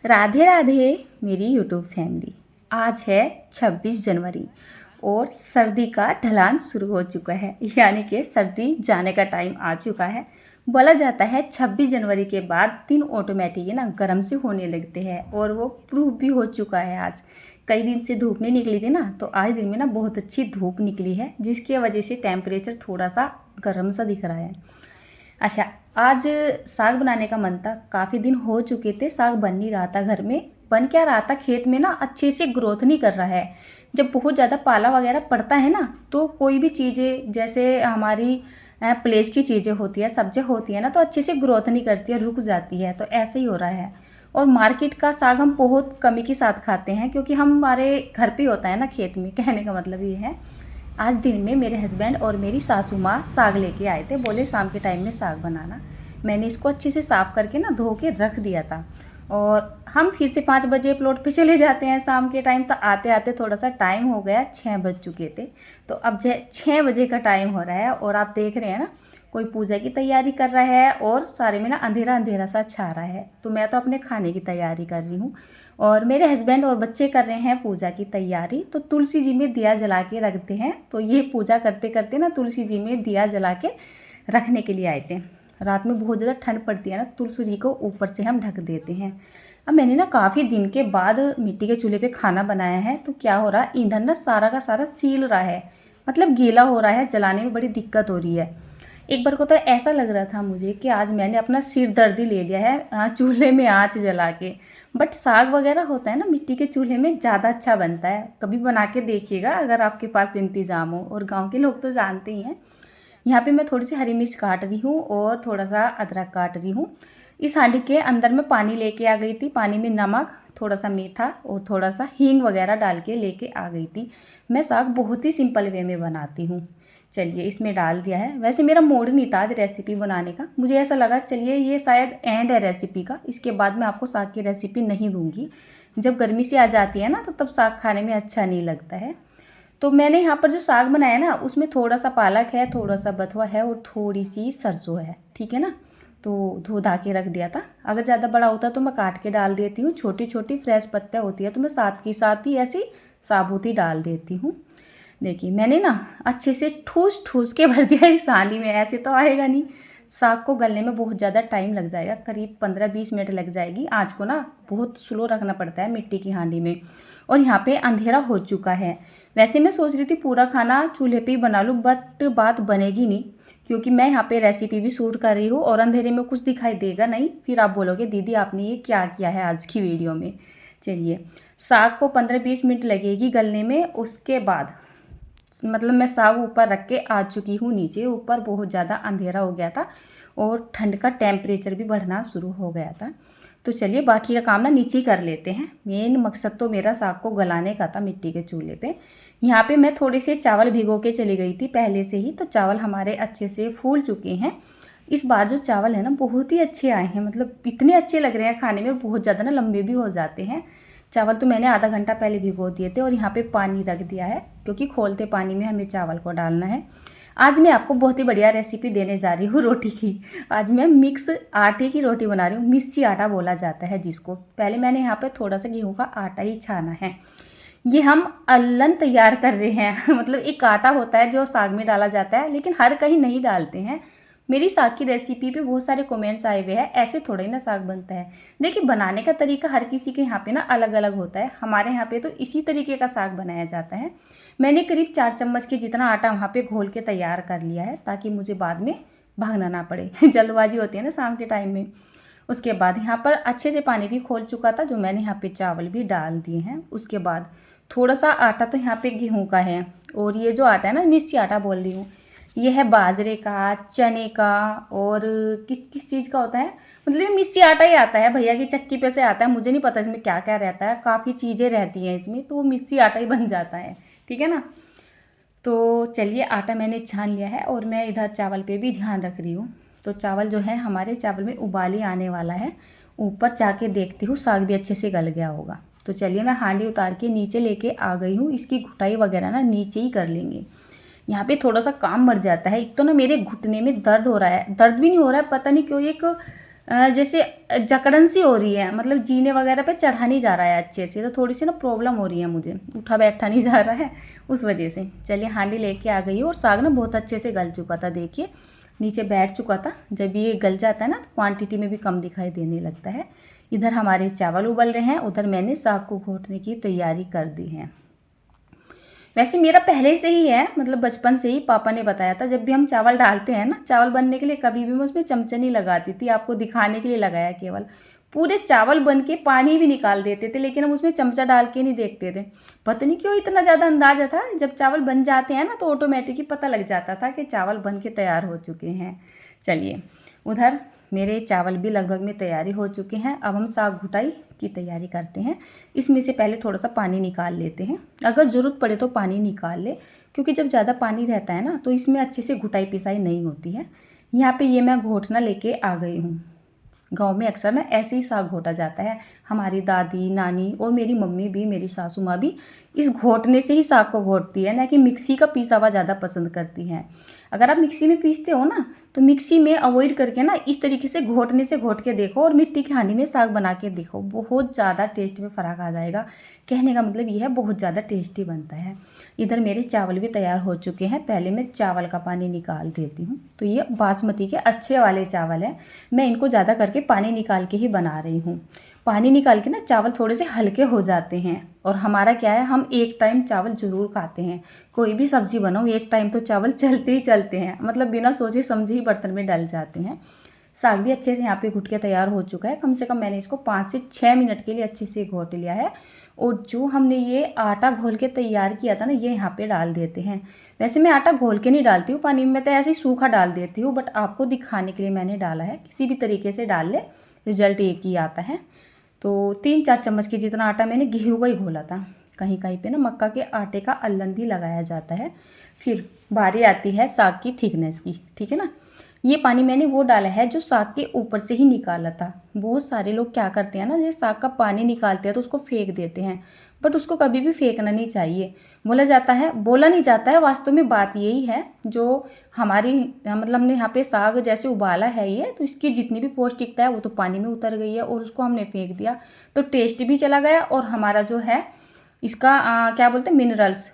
राधे राधे मेरी YouTube family. आज है 26 जनवरी और सर्दी का ढलान शुरू हो चुका है, यानी कि सर्दी जाने का टाइम आ चुका है। बोला जाता है 26 जनवरी के बाद दिन ऑटोमेटिक गर्म से होने लगते हैं और वो प्रूफ भी हो चुका है। आज कई दिन से धूप नहीं निकली थी ना, तो आज दिन में बहुत अच्छी धूप निकली है, जिसकी वजह से टेम्परेचर थोड़ा सा गर्म सा दिख रहा है। अच्छा, आज साग बनाने का मन था, काफ़ी दिन हो चुके थे, साग बन नहीं रहा था घर में। बन क्या रहा था, खेत में अच्छे से ग्रोथ नहीं कर रहा है। जब बहुत ज़्यादा पाला वगैरह पड़ता है ना, तो कोई भी चीज़ें जैसे हमारी प्लेस की चीज़ें होती है, सब्जियाँ होती है ना, तो अच्छे से ग्रोथ नहीं करती है, रुक जाती है। तो ऐसे ही हो रहा है। और मार्केट का साग हम बहुत कमी के साथ खाते हैं, क्योंकि हमारे घर पे होता है ना खेत में। कहने का मतलब ये है। आज दिन में मेरे हस्बैंड और मेरी सासू माँ साग लेके आए थे, बोले शाम के टाइम में साग बनाना। मैंने इसको अच्छे से साफ़ करके धो के रख दिया था। और हम फिर से 5 बजे प्लॉट पे चले जाते हैं शाम के टाइम। तो आते आते थोड़ा सा टाइम हो गया, 6 बज चुके थे। तो अब 6 बजे का टाइम हो रहा है और आप देख रहे हैं ना, कोई पूजा की तैयारी कर रहा है और सारे में अंधेरा अंधेरा सा छा रहा है। तो मैं तो अपने खाने की तैयारी कर रही हूँ और मेरे हस्बैंड और बच्चे कर रहे हैं पूजा की तैयारी। तो तुलसी जी में दिया जला के रखते हैं। तो ये पूजा करते करते तुलसी जी में दिया जला के रखने के लिए आए थे। रात में बहुत ज़्यादा ठंड पड़ती है ना, तुलसी जी को ऊपर से हम ढक देते हैं। अब मैंने काफ़ी दिन के बाद मिट्टी के चूल्हे पे खाना बनाया है। तो क्या हो रहा है, ईंधन सारा का सारा सील रहा है, मतलब गीला हो रहा है, जलाने में बड़ी दिक्कत हो रही है। एक बार को तो ऐसा लग रहा था मुझे कि आज मैंने अपना सिर दर्द ही ले लिया है चूल्हे में आँच जला के। बट साग वगैरह होता है ना, मिट्टी के चूल्हे में ज़्यादा अच्छा बनता है। कभी बना के देखिएगा अगर आपके पास इंतज़ाम हो। और गांव के लोग तो जानते ही हैं। यहाँ पे मैं थोड़ी सी हरी मिर्च काट रही हूँ और थोड़ा सा अदरक काट रही हूँ। इस हांडी के अंदर मैं पानी लेके आ गई थी। पानी में नमक, थोड़ा सा मीठा और थोड़ा सा हींग वगैरह डाल के लेके आ गई थी। मैं साग बहुत ही सिंपल वे में बनाती हूँ। चलिए, इसमें डाल दिया है। वैसे मेरा मूड नहीं था आज रेसिपी बनाने का। मुझे ऐसा लगा चलिए ये शायद एंड है रेसिपी का, इसके बाद मैं आपको साग की रेसिपी नहीं दूंगी। जब गर्मी से आ जाती है ना, तो तब साग खाने में अच्छा नहीं लगता है। तो मैंने यहाँ पर जो साग बनाया ना, उसमें थोड़ा सा पालक है, थोड़ा सा बथुआ है और थोड़ी सी सरसों है, ठीक है ना। तो धो धा के रख दिया था। अगर ज़्यादा बड़ा होता तो मैं काट के डाल देती हूँ। छोटी छोटी फ्रेश पत्तियाँ होती है तो मैं साथ की साथ ही ऐसी साबुत ही डाल देती हूँ। देखिए, मैंने अच्छे से ठूस ठूस के भर दिया इस हांडी में। ऐसे तो आएगा नहीं, साग को गलने में बहुत ज़्यादा टाइम लग जाएगा, करीब 15-20 मिनट लग जाएगी। आँच को बहुत स्लो रखना पड़ता है मिट्टी की हांडी में। और यहाँ पे अंधेरा हो चुका है। वैसे मैं सोच रही थी पूरा खाना चूल्हे पे ही बना लूँ, बट बात बनेगी नहीं, क्योंकि मैं यहाँ पे रेसिपी भी शूट कर रही हूँ और अंधेरे में कुछ दिखाई देगा नहीं। फिर आप बोलोगे दीदी आपने ये क्या किया है आज की वीडियो में। चलिए, साग को 15-20 मिनट लगेगी गलने में। उसके बाद मतलब मैं साग ऊपर रख के आ चुकी हूँ नीचे। ऊपर बहुत ज़्यादा अंधेरा हो गया था और ठंड का टेम्परेचर भी बढ़ना शुरू हो गया था। तो चलिए, बाकी का काम नीचे ही कर लेते हैं। मेन मकसद तो मेरा साग को गलाने का था मिट्टी के चूल्हे पे। यहाँ पे मैं थोड़े से चावल भिगो के चली गई थी पहले से ही। तो चावल हमारे अच्छे से फूल चुके हैं। इस बार जो चावल है बहुत ही अच्छे आए हैं, मतलब इतने अच्छे लग रहे हैं खाने में, बहुत ज़्यादा लंबे भी हो जाते हैं। चावल तो मैंने आधा घंटा पहले भिगो दिए थे और यहाँ पे पानी रख दिया है, क्योंकि खोलते पानी में हमें चावल को डालना है। आज मैं आपको बहुत ही बढ़िया रेसिपी देने जा रही हूँ रोटी की। आज मैं मिक्स आटे की रोटी बना रही हूँ। मिस्सी आटा बोला जाता है जिसको। पहले मैंने यहाँ पे थोड़ा सा गेहूँ का आटा ही छाना है। ये हम अल्लन तैयार कर रहे हैं मतलब एक आटा होता है जो साग में डाला जाता है, लेकिन हर कहीं नहीं डालते हैं। मेरी साग की रेसिपी पे बहुत सारे कमेंट्स आए हुए हैं, ऐसे थोड़ा ही साग बनता है। देखिए, बनाने का तरीका हर किसी के यहाँ पे अलग अलग होता है। हमारे यहाँ पे तो इसी तरीके का साग बनाया जाता है। मैंने करीब 4 चम्मच के जितना आटा वहाँ पे घोल के तैयार कर लिया है, ताकि मुझे बाद में भागना ना पड़े जल्दबाजी होती है ना शाम के टाइम में। उसके बाद यहाँ पर अच्छे से पानी भी खोल चुका था, जो मैंने यहाँ पे चावल भी डाल दिए हैं। उसके बाद थोड़ा सा आटा तो यहाँ पे गेहूँ का है, और ये जो आटा है ना, मिस्सी आटा बोल रही हूँ, ये है बाजरे का, चने का, और किस किस चीज़ का होता है, मतलब ये मिस्सी आटा ही आता है। भैया की चक्की पे से आता है, मुझे नहीं पता इसमें क्या क्या रहता है, काफ़ी चीज़ें रहती हैं इसमें, तो वो मिस्सी आटा ही बन जाता है, ठीक है ना। तो चलिए, आटा मैंने छान लिया है और मैं इधर चावल पे भी ध्यान रख रही हूँ। तो चावल जो है हमारे, चावल में उबाल ही आने वाला है। ऊपर जाके देखती हूँ साग भी अच्छे से गल गया होगा। तो चलिए, मैं हांडी उतार के नीचे लेके आ गई हूँ। इसकी घुटाई वगैरह नीचे ही कर लेंगे। यहाँ पे थोड़ा सा काम बढ़ जाता है। एक तो मेरे घुटने में दर्द हो रहा है, दर्द भी नहीं हो रहा है, पता नहीं क्यों, एक जैसे जकड़न सी हो रही है, मतलब जीने वगैरह पे चढ़ा नहीं जा रहा है अच्छे से, तो थोड़ी सी ना प्रॉब्लम हो रही है मुझे, उठा बैठा नहीं जा रहा है उस वजह से। चलिए हांडी लेके आ गई हूँ और साग ना बहुत अच्छे से गल चुका था, देखिए नीचे बैठ चुका था। जब ये गल जाता है ना तो क्वांटिटी में भी कम दिखाई देने लगता है। इधर हमारे चावल उबल रहे हैं, उधर मैंने साग को घोटने की तैयारी कर दी है। वैसे मेरा पहले से ही है, मतलब बचपन से ही पापा ने बताया था, जब भी हम चावल डालते हैं ना चावल बनने के लिए, कभी भी मैं उसमें चमचा नहीं लगाती थी, आपको दिखाने के लिए लगाया केवल। पूरे चावल बन के पानी भी निकाल देते थे, लेकिन हम उसमें चमचा डाल के नहीं देखते थे। पता नहीं क्यों इतना ज़्यादा अंदाजा था, जब चावल बन जाते हैं ना तो ऑटोमेटिक ही पता लग जाता था कि चावल बन के तैयार हो चुके हैं। चलिए उधर मेरे चावल भी लगभग में तैयारी हो चुके हैं। अब हम साग घुटाई की तैयारी करते हैं। इसमें से पहले थोड़ा सा पानी निकाल लेते हैं, अगर ज़रूरत पड़े तो पानी निकाल ले, क्योंकि जब ज़्यादा पानी रहता है ना तो इसमें अच्छे से घुटाई पिसाई नहीं होती है। यहाँ पे ये मैं घोटना लेके आ गई हूँ। गांव में अक्सर ना ऐसे ही साग घोटा जाता है। हमारी दादी नानी और मेरी मम्मी भी, मेरी सासू माँ भी इस घोटने से ही साग को घोटती है, ना कि मिक्सी का पीसा हुआ ज़्यादा पसंद करती हैं। अगर आप मिक्सी में पीसते हो ना तो मिक्सी में अवॉइड करके ना इस तरीके से घोटने से घोट के देखो और मिट्टी की हांडी में साग बना के देखो, बहुत ज़्यादा टेस्ट में फ़र्क आ जाएगा। कहने का मतलब ये है बहुत ज़्यादा टेस्टी बनता है। इधर मेरे चावल भी तैयार हो चुके हैं, पहले मैं चावल का पानी निकाल देती हूँ। तो ये बासमती के अच्छे वाले चावल हैं, मैं इनको ज़्यादा करके पानी निकाल के ही बना रही हूँ। पानी निकाल के ना चावल थोड़े से हल्के हो जाते हैं। और हमारा क्या है, हम एक टाइम चावल ज़रूर खाते हैं, कोई भी सब्ज़ी बनाओ एक टाइम तो चावल चलते ही चलते हैं, मतलब बिना सोचे समझे ही बर्तन में डल जाते हैं। साग भी अच्छे से यहाँ पे घुट के तैयार हो चुका है, कम से कम मैंने इसको 5 से 6 मिनट के लिए अच्छे से घोट लिया है। और जो हमने ये आटा घोल के तैयार किया था ना, ये यहाँ पे डाल देते हैं। वैसे मैं आटा घोल के नहीं डालती हूँ पानी में, मैं तो ऐसे ही सूखा डाल देती हूँ, बट आपको दिखाने के लिए मैंने डाला है। किसी भी तरीके से डाल ले, रिजल्ट एक ही आता है। तो 3-4 चम्मच के जितना आटा मैंने गेहूँ का ही घोला था। कहीं कहीं पे ना मक्का के आटे का अल्लन भी लगाया जाता है। फिर बारी आती है साग की थिकनेस की, ठीक है ना। ये पानी मैंने वो डाला है जो साग के ऊपर से ही निकाला था। बहुत सारे लोग क्या करते हैं ना, ये साग का पानी निकालते हैं तो उसको फेंक देते हैं, बट उसको कभी भी फेंकना नहीं चाहिए। बोला नहीं जाता है, वास्तव में बात यही है। जो हमारी मतलब हमने यहाँ पे साग जैसे उबाला है ये, तो इसकी जितनी भी पौष्टिकता है वो तो पानी में उतर गई है और उसको हमने फेंक दिया, तो टेस्ट भी चला गया और हमारा जो है इसका क्या बोलते हैं मिनरल्स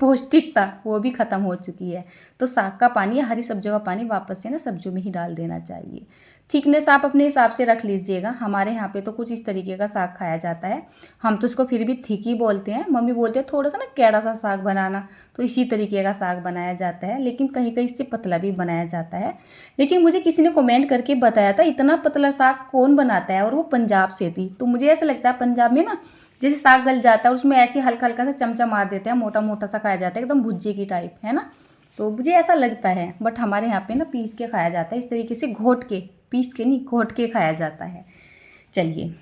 पौष्टिकता वो भी ख़त्म हो चुकी है। तो साग का पानी या हरी सब्जियों का पानी वापस से ना सब्जियों में ही डाल देना चाहिए। थिकनेस आप अपने हिसाब से रख लीजिएगा। हमारे यहाँ पे तो कुछ इस तरीके का साग खाया जाता है, हम तो उसको फिर भी थिक ही बोलते हैं। मम्मी बोलते हैं थोड़ा सा ना कैड़ा सा साग बनाना, तो इसी तरीके का साग बनाया जाता है, लेकिन कहीं कहीं इससे पतला भी बनाया जाता है। लेकिन मुझे किसी ने कमेंट करके बताया था इतना पतला साग कौन बनाता है, और वो पंजाब से थी। तो मुझे ऐसा लगता है पंजाब में ना जैसे साग गल जाता है उसमें ऐसे हल्का हल्का सा चमचा मार देते हैं, मोटा मोटा सा खाया जाता है एकदम भुज्जे की टाइप, है ना। तो मुझे ऐसा लगता है, बट हमारे यहाँ पे ना पीस के खाया जाता है इस तरीके से, घोट के, पीस के नहीं घोट के खाया जाता है। चलिए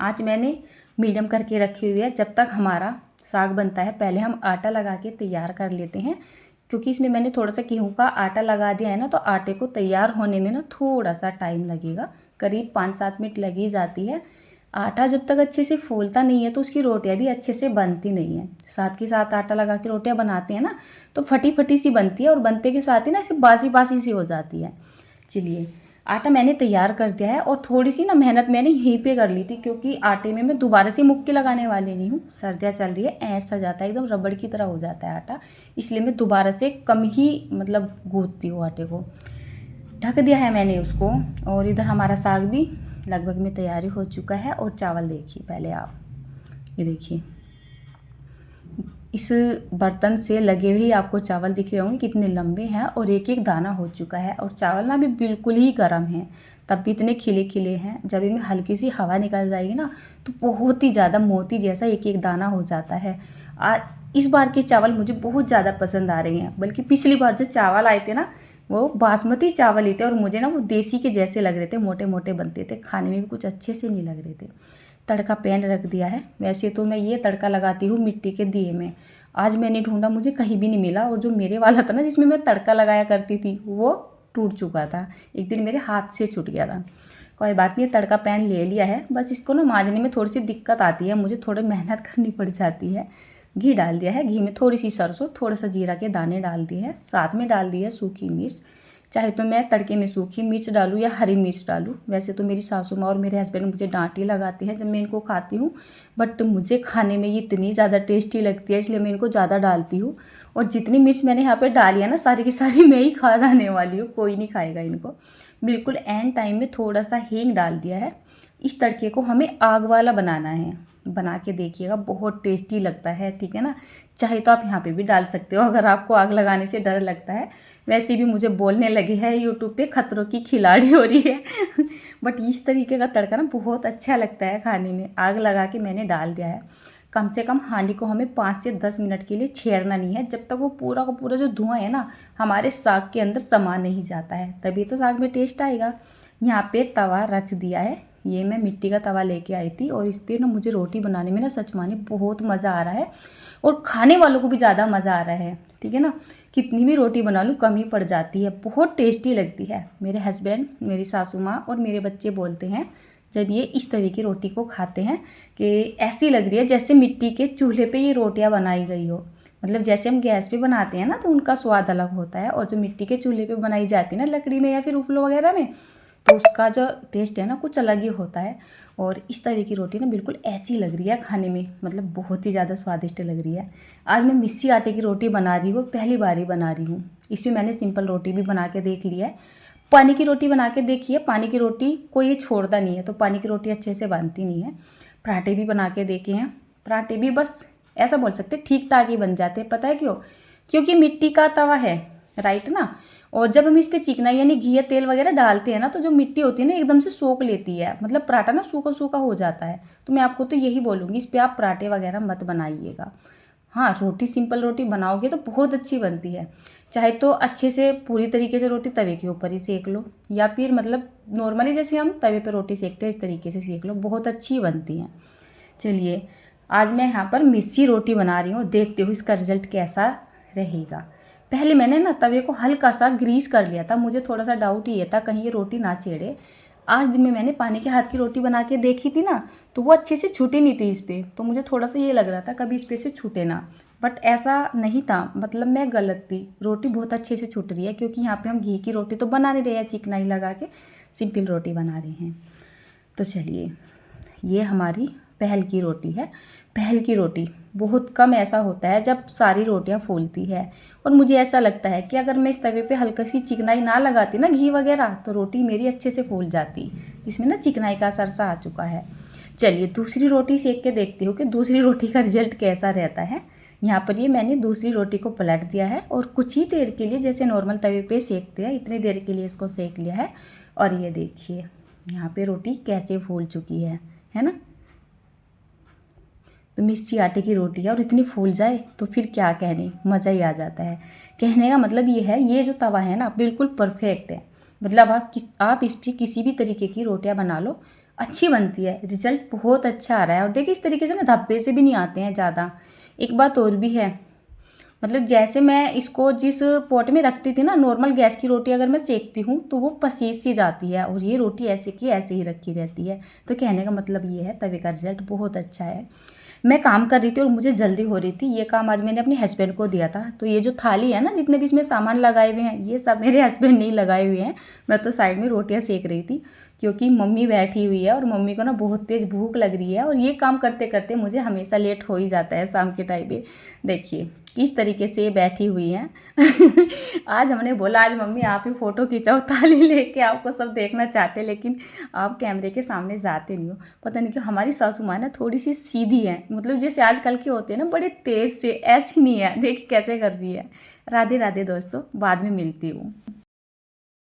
आज मैंने मीडियम करके रखी हुई है। जब तक हमारा साग बनता है पहले हम आटा लगा के तैयार कर लेते हैं, क्योंकि इसमें मैंने थोड़ा सा गेहूँ का आटा लगा दिया है ना, तो आटे को तैयार होने में ना थोड़ा सा टाइम लगेगा, करीब 5-7 मिनट लगी जाती है। आटा जब तक अच्छे से फूलता नहीं है तो उसकी रोटियां भी अच्छे से बनती नहीं है। साथ के साथ आटा लगा के रोटियां बनाते हैं ना तो फटी फटी सी बनती है, और बनते के साथ ही ना ऐसे बासी बासी सी हो जाती है। चलिए आटा मैंने तैयार कर दिया है, और थोड़ी सी ना मेहनत मैंने यहीं पे कर ली थी, क्योंकि आटे में मैं दोबारा से मुक्के लगाने वाली नहीं हूँ। सर्दियाँ चल रही है, ऐंठ सा जाता है, एकदम रबड़ की तरह हो जाता है आटा, इसलिए मैं दोबारा से कम ही मतलब गूँथती हूँ आटे को। ढक दिया है मैंने उसको, और इधर हमारा साग भी लगभग में तैयारी हो चुका है। और चावल देखिए पहले आप, ये देखिए इस बर्तन से लगे हुए आपको चावल दिख रहे होंगे कितने लंबे हैं, और एक एक दाना हो चुका है। और चावल ना भी बिल्कुल ही गर्म हैं, तब भी इतने खिले खिले हैं। जब इनमें हल्की सी हवा निकल जाएगी ना तो बहुत ही ज़्यादा मोती जैसा एक एक दाना हो जाता है। इस बार के चावल मुझे बहुत ज़्यादा पसंद आ रहे हैं, बल्कि पिछली बार जो चावल आए थे ना वो बासमती चावल ही थे, और मुझे ना वो देसी के जैसे लग रहे थे, मोटे मोटे बनते थे, खाने में भी कुछ अच्छे से नहीं लग रहे थे। तड़का पैन रख दिया है। वैसे तो मैं ये तड़का लगाती हूँ मिट्टी के दिए में, आज मैंने ढूंढा मुझे कहीं भी नहीं मिला, और जो मेरे वाला था ना जिसमें मैं तड़का लगाया करती थी वो टूट चुका था, एक दिन मेरे हाथ से छूट गया था। कोई बात नहीं, तड़का पैन ले लिया है, बस इसको ना मांजने में थोड़ी सी दिक्कत आती है, मुझे थोड़ी मेहनत करनी पड़ जाती है। घी डाल दिया है, घी में थोड़ी सी सरसों, थोड़ा सा जीरा के दाने डाल दिए हैं, साथ में डाल दी है सूखी मिर्च। चाहे तो मैं तड़के में सूखी मिर्च डालूँ या हरी मिर्च डालूँ। वैसे तो मेरी सासू माँ और मेरे हस्बैंड मुझे डांट ही लगाते हैं जब मैं इनको खाती हूँ, बट मुझे खाने में ये इतनी ज़्यादा टेस्टी लगती है इसलिए मैं इनको ज़्यादा डालती हूँ। और जितनी मिर्च मैंने यहाँ पे डाली है ना, सारी की सारी मैं ही खा जाने वाली हूँ, कोई नहीं खाएगा इनको। बिल्कुल एंड टाइम में थोड़ा सा हींग डाल दिया है। इस तड़के को हमें आग वाला बनाना है, बना के देखिएगा, बहुत टेस्टी लगता है, ठीक है ना। चाहे तो आप यहाँ पे भी डाल सकते हो अगर आपको आग लगाने से डर लगता है। वैसे भी मुझे बोलने लगे हैं यूट्यूब पे खतरों की खिलाड़ी हो रही है बट इस तरीके का तड़का ना बहुत अच्छा लगता है खाने में। आग लगा के मैंने डाल दिया है। कम से कम हांडी को हमें 5 से 10 मिनट के लिए छेड़ना नहीं है, जब तक वो पूरा का पूरा जो धुआं है ना हमारे साग के अंदर समा नहीं जाता है, तभी तो साग में टेस्ट आएगा। यहाँ पे तवा रख दिया है, ये मैं मिट्टी का तवा लेके आई थी और इस पर ना मुझे रोटी बनाने में ना सच माने बहुत मज़ा आ रहा है और खाने वालों को भी ज़्यादा मज़ा आ रहा है, ठीक है ना। कितनी भी रोटी बना लूँ कम ही पड़ जाती है, बहुत टेस्टी लगती है। मेरे हस्बैंड, मेरी सासू माँ और मेरे बच्चे बोलते हैं जब ये इस तरह की रोटी को खाते हैं कि ऐसी लग रही है जैसे मिट्टी के चूल्हे पे ये रोटियां बनाई गई हो। मतलब जैसे हम गैस पे बनाते हैं ना तो उनका स्वाद अलग होता है, और जो मिट्टी के चूल्हे पे बनाई जाती है ना लकड़ी में या फिर उपलों वगैरह में, तो उसका जो टेस्ट है ना कुछ अलग ही होता है। और इस तरह की रोटी ना बिल्कुल ऐसी लग रही है खाने में, मतलब बहुत ही ज़्यादा स्वादिष्ट लग रही है। आज मैं मिस्सी आटे की रोटी बना रही हूँ, पहली बार ही बना रही हूँ। इसमें मैंने सिंपल रोटी भी बना के देख ली है, पानी की रोटी बना के देखिए। पानी की रोटी को ये छोड़ता नहीं है, तो पानी की रोटी अच्छे से बनती नहीं है। पराठे भी बना के देखे हैं, पराठे भी बस ऐसा बोल सकते ठीक ठाक ही बन जाते हैं। पता है क्यों? क्योंकि मिट्टी का तवा है, राइट ना। और जब हम इस पर चिकना यानी घी या तेल वगैरह डालते हैं ना, तो जो मिट्टी होती है ना एकदम से सोख लेती है, मतलब पराठा ना सूखा सूखा हो जाता है। तो मैं आपको तो यही बोलूँगी, इस पर आप पराठे वगैरह मत बनाइएगा। हाँ, रोटी सिंपल रोटी बनाओगे तो बहुत अच्छी बनती है। चाहे तो अच्छे से पूरी तरीके से रोटी तवे के ऊपर ही सेक लो, या फिर मतलब नॉर्मली जैसे हम तवे पे रोटी सेकते हैं इस तरीके से सेक लो, बहुत अच्छी बनती हैं। चलिए, आज मैं यहाँ पर मिस्सी रोटी बना रही हूँ, देखते हो इसका रिजल्ट कैसा रहेगा। पहले मैंने ना तवे को हल्का सा ग्रीस कर लिया था, मुझे थोड़ा सा डाउट ये था कहीं ये रोटी ना छेड़े। आज दिन में मैंने पानी के हाथ की रोटी बना के देखी थी ना, तो वो अच्छे से छूटी नहीं थी इस पर, तो मुझे थोड़ा सा ये लग रहा था कभी इस पर से छूटे ना, बट ऐसा नहीं था। मतलब मैं गलत थी, रोटी बहुत अच्छे से छूट रही है, क्योंकि यहाँ पे हम घी की रोटी तो बना नहीं रहे हैं, चिकनाई लगा के सिंपल रोटी बना रहे हैं। तो चलिए, ये हमारी पहल की रोटी है। पहल की रोटी बहुत कम ऐसा होता है जब सारी रोटियां फूलती है, और मुझे ऐसा लगता है कि अगर मैं इस तवे पे हल्की सी चिकनाई ना लगाती ना घी वगैरह, तो रोटी मेरी अच्छे से फूल जाती। इसमें ना चिकनाई का असर सा आ चुका है। चलिए, दूसरी रोटी सेक के देखती हूँ कि दूसरी रोटी का रिजल्ट कैसा रहता है। यहाँ पर ये मैंने दूसरी रोटी को पलट दिया है और कुछ ही देर के लिए, जैसे नॉर्मल तवे पे सेकते हैं इतनी देर के लिए इसको सेक लिया है। और ये देखिए यहाँ पे रोटी कैसे फूल चुकी है ना। तो मिस्सी आटे की रोटी है और इतनी फूल जाए तो फिर क्या कहने, मज़ा ही आ जाता है। कहने का मतलब ये है, ये जो तवा है ना बिल्कुल परफेक्ट है। मतलब आप इस पर किसी भी तरीके की रोटियां बना लो, अच्छी बनती है, रिजल्ट बहुत अच्छा आ रहा है। और देखिए इस तरीके से ना धब्बे से भी नहीं आते हैं ज़्यादा। एक बात और भी है, मतलब जैसे मैं इसको जिस पॉट में रखती थी ना, नॉर्मल गैस की रोटी अगर मैं सेकती हूँ तो वो पसीज सी जाती है, और ये रोटी ऐसे की ऐसे ही रखी रहती है। तो कहने का मतलब ये है, तवे का रिजल्ट बहुत अच्छा है। मैं काम कर रही थी और मुझे जल्दी हो रही थी, ये काम आज मैंने अपने हस्बैंड को दिया था। तो ये जो थाली है ना, जितने भी इसमें सामान लगाए हुए हैं, ये सब मेरे हस्बैंड नहीं लगाए हुए हैं। मैं तो साइड में रोटियां सेक रही थी, क्योंकि मम्मी बैठी हुई है और मम्मी को ना बहुत तेज़ भूख लग रही है, और ये काम करते करते मुझे हमेशा लेट हो ही जाता है शाम के टाइम पे। देखिए किस तरीके से बैठी हुई हैं आज हमने बोला आज मम्मी आप ही फ़ोटो खिंचाओ थाली लेके, आपको सब देखना चाहते, लेकिन आप कैमरे के सामने जाते नहीं हो। पता नहीं क्यों हमारी सासू माँ ना थोड़ी सी सीधी है, मतलब जैसे आजकल के होते हैं ना बड़े तेज़ से, ऐसी नहीं है। देखिए कैसे कर रही है। राधे राधे दोस्तों, बाद में मिलती हूँ।